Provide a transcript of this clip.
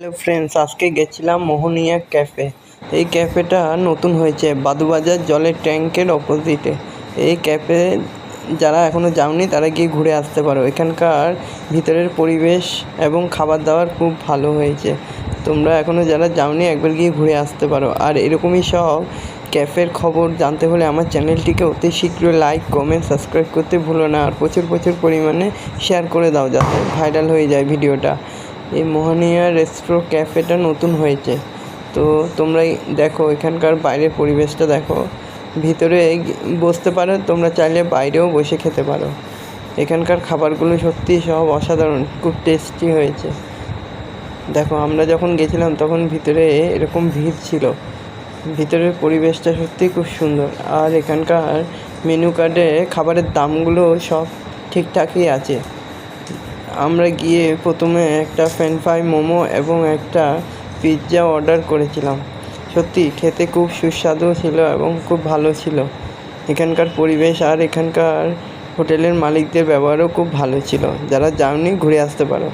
Hello friends, আজকে গেছিলাম Mohania cafe. এই ক্যাফেটা নতুন হয়েছে বাদুবাজার জলের ট্যাঙ্কের অপোজিটে। এই ক্যাফে যারা এখনও যাওনি তারা গিয়ে ঘুরে আসতে পারো। এখানকার ভিতরের পরিবেশ এবং খাবার দাবার খুব ভালো হয়েছে। তোমরা এখনও যারা যাওনি একবার গিয়ে ঘুরে আসতে পারো। আর এরকমই সব ক্যাফের খবর জানতে হলে আমার চ্যানেলটিকে অতি শীঘ্রই লাইক, কমেন্ট, সাবস্ক্রাইব করতে ভুলো না। আর প্রচুর পরিমাণে শেয়ার করে দাও যাতে ভাইরাল হয়ে যায় ভিডিওটা। এই মোহনিয়া রেস্ট্রো ক্যাফেটা নতুন হয়েছে, তো তোমরা দেখো এখানকার বাইরের পরিবেশটা দেখো। ভিতরে বসতে পারো, তোমরা চাইলে বাইরেও বসে খেতে পারো। এখানকার খাবারগুলো সত্যি সব অসাধারণ, খুব টেস্টি হয়েছে। দেখো আমরা যখন গেছিলাম তখন ভিতরে এরকম ভিড় ছিল। ভিতরের পরিবেশটা সত্যি খুব সুন্দর। আর এখানকার মেনু কার্ডে খাবারের দামগুলো সব ঠিকঠাকই আছে। আমরা গিয়ে প্রথমে একটা ফ্রেঞ্চ ফ্রাই, মোমো এবং একটা পিৎজা অর্ডার করেছিলাম। সত্যি খেতে খুব সুস্বাদু ছিল এবং খুব ভালো ছিল। এখানকার পরিবেশ আর এখানকার হোটেলের মালিকদের ব্যবহারও খুব ভালো ছিল। যারা যাওনি ঘুরে আসতে পারো।